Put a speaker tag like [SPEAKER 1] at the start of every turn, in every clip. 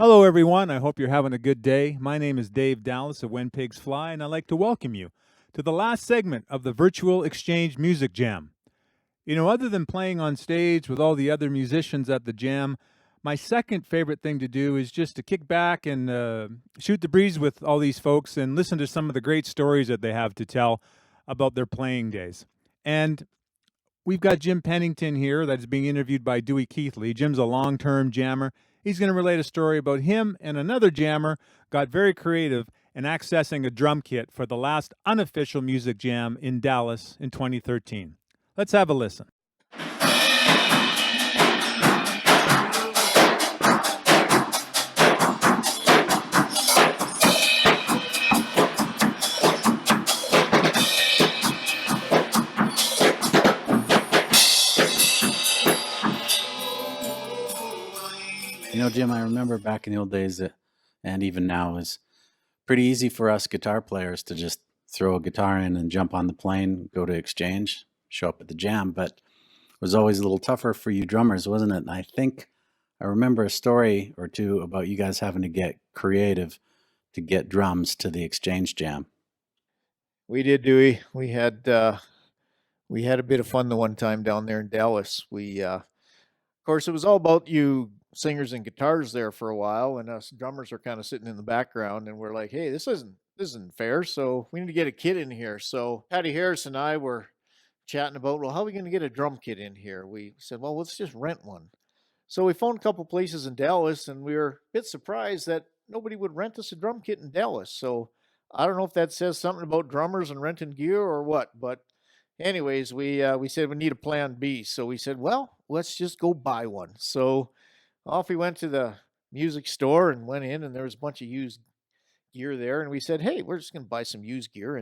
[SPEAKER 1] Hello, everyone. I hope you're having a good day. My name is Dave Dallas of When Pigs Fly, and I'd like to welcome you to the last segment of the Virtual Exchange Music Jam. Other than playing on stage with all the other musicians at the jam, my second favorite thing to do is just to kick back and shoot the breeze with all these folks and listen to some of the great stories that they have to tell about their playing days. And we've got Jim Pennington here that's being interviewed by Dewey Keithley. Jim's a long term jammer. He's going to relate a story about him and another jammer got very creative in accessing a drum kit for the last unofficial music jam in Dallas in 2013. Let's have a listen.
[SPEAKER 2] Jim, I remember back in the old days, and even now, is pretty easy for us guitar players to just throw a guitar in and jump on the plane, go to exchange, show up at the jam. But it was always a little tougher for you drummers, wasn't it? And I think I remember a story or two about you guys having to get creative to get drums to the exchange jam.
[SPEAKER 3] We did, Dewey. We had a bit of fun the one time down there in Dallas. Of course, it was all about you singers and guitars there for a while, and us drummers are kind of sitting in the background, and we're like, "Hey, this isn't fair. So we need to get a kit in here." So Patty Harris and I were chatting about, well, how are we going to get a drum kit in here? We said, well, let's just rent one. So we phoned a couple places in Dallas, and we were a bit surprised that nobody would rent us a drum kit in Dallas. So I don't know if that says something about drummers and renting gear or what, but anyways, we said we need a plan B. So we said, well, let's just go buy one. So off we went to the music store and went in, and there was a bunch of used gear there. And we said, hey, we're just going to buy some used gear.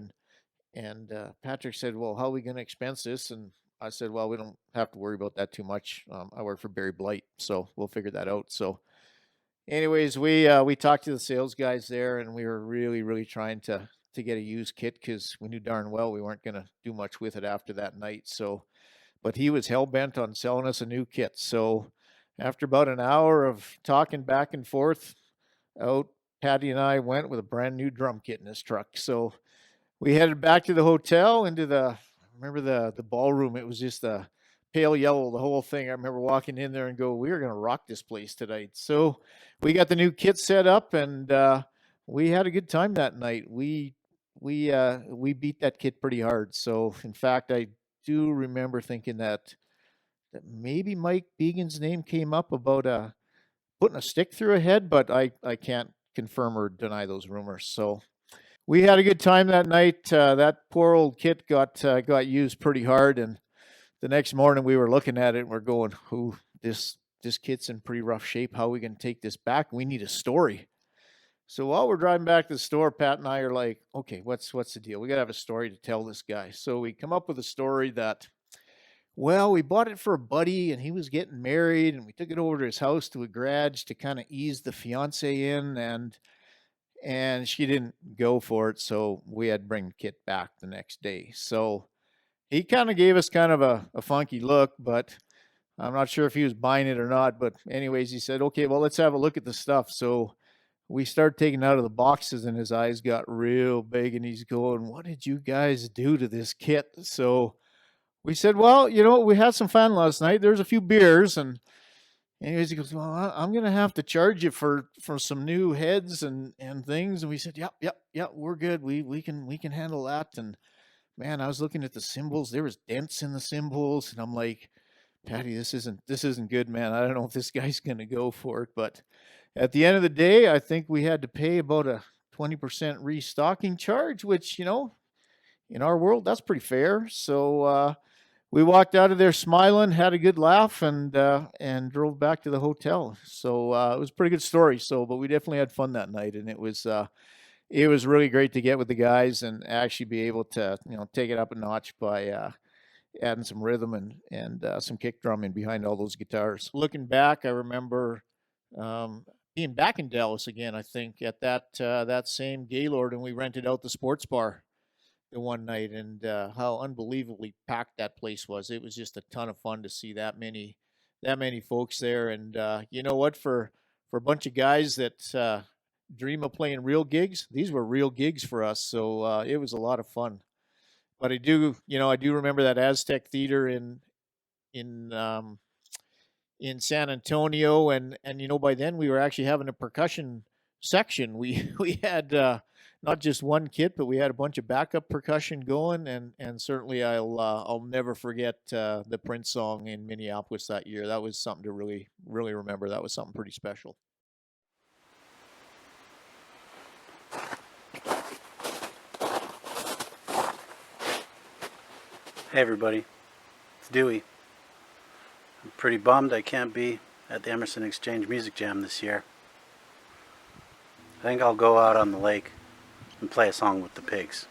[SPEAKER 3] And Patrick said, well, how are we going to expense this? And I said, well, we don't have to worry about that too much. I work for Barry Blight, so we'll figure that out. So anyways, we talked to the sales guys there, and we were really, really trying to get a used kit because we knew darn well we weren't going to do much with it after that night. So, but he was hell bent on selling us a new kit. So after about an hour of talking back and forth, out Patty and I went with a brand new drum kit in his truck. So we headed back to the hotel into remember the ballroom. It was just a pale yellow, the whole thing. I remember walking in there and go, we are going to rock this place tonight. So we got the new kit set up, and we had a good time that night. We beat that kit pretty hard. So in fact, I do remember thinking that maybe Mike Began's name came up about putting a stick through a head, but I can't confirm or deny those rumors. So we had a good time that night. That poor old kit got used pretty hard, and the next morning we were looking at it and we're going, "Ooh, this kit's in pretty rough shape. How are we going to take this back? We need a story." So while we're driving back to the store, Pat and I are like, "Okay, what's the deal? We got to have a story to tell this guy." So we come up with a story that, well, we bought it for a buddy and he was getting married, and we took it over to his house to a garage to kind of ease the fiance in, and she didn't go for it, so we had to bring the kit back the next day. So he kind of gave us kind of a funky look, but I'm not sure if he was buying it or not. But anyways, he said, okay, well, let's have a look at the stuff. So we started taking out of the boxes, and his eyes got real big, and he's going, what did you guys do to this kit? So we said, well, we had some fun last night. There's a few beers, and anyways, he goes, well, I'm going to have to charge you for some new heads and things. And we said, yep, we're good. We can handle that. And man, I was looking at the cymbals. There was dents in the cymbals, and I'm like, Patty, this isn't good, man. I don't know if this guy's going to go for it. But at the end of the day, I think we had to pay about a 20% restocking charge, which, in our world, that's pretty fair. So we walked out of there smiling, had a good laugh, and drove back to the hotel. So it was a pretty good story. So, but we definitely had fun that night, and it was really great to get with the guys and actually be able to take it up a notch by adding some rhythm and some kick drumming behind all those guitars. Looking back, I remember being back in Dallas again. I think at that same Gaylord, and we rented out the sports bar the one night, and how unbelievably packed that place was. It was just a ton of fun to see that many folks there. And you know what? For for a bunch of guys that dream of playing real gigs, these were real gigs for us. So it was a lot of fun. But I do remember that Aztec Theater in in San Antonio, and by then we were actually having a percussion section. We had not just one kit, but we had a bunch of backup percussion going, and certainly I'll never forget the Prince song in Minneapolis that year. That was something to really remember. That was something pretty special.
[SPEAKER 2] Hey everybody, it's Dewey. I'm pretty bummed I can't be at the Emerson Exchange Music Jam this year. I think I'll go out on the lake and play a song with the pigs.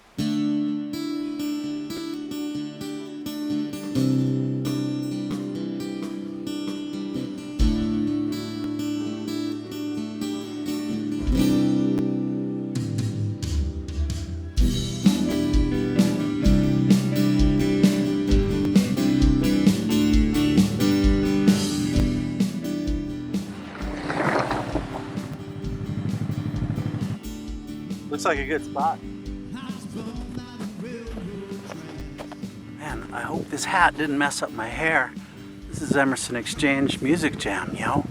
[SPEAKER 2] Looks like a good spot. Man, I hope this hat didn't mess up my hair. This is Emerson Exchange Music Jam, yo.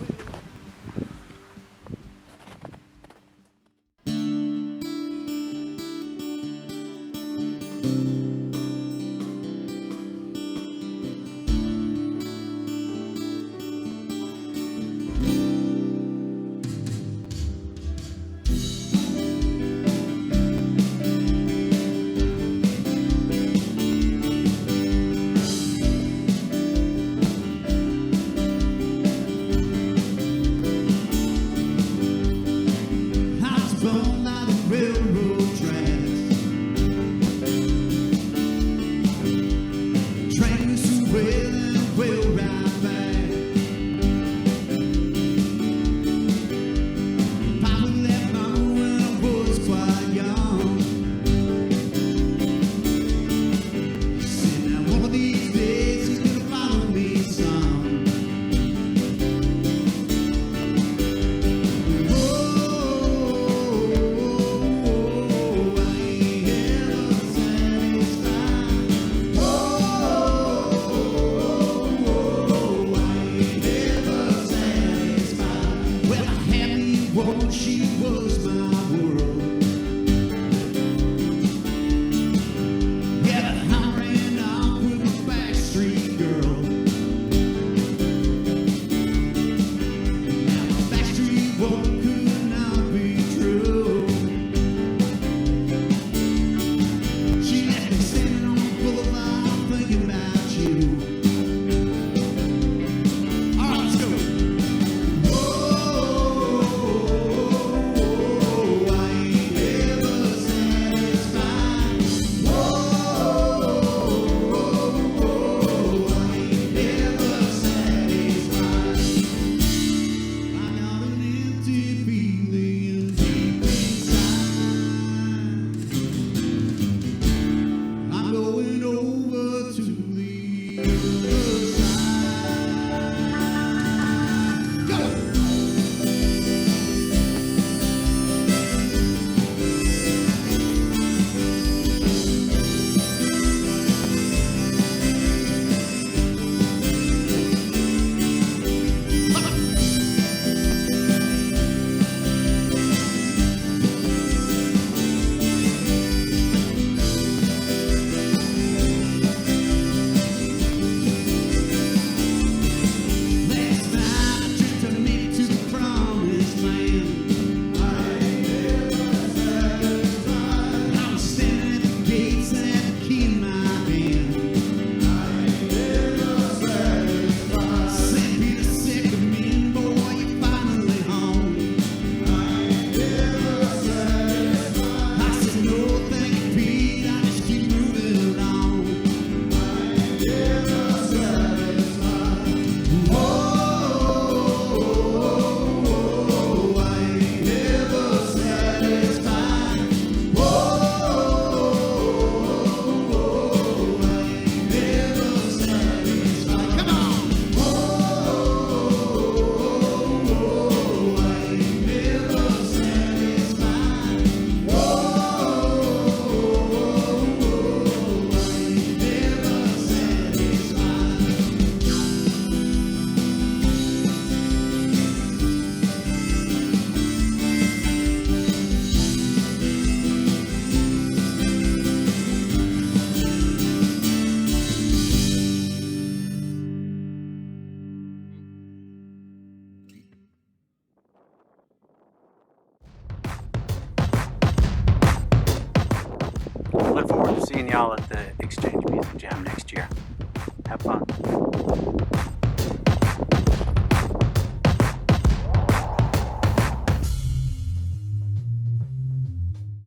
[SPEAKER 2] look forward to seeing y'all at the Exchange Music Jam next year. Have fun.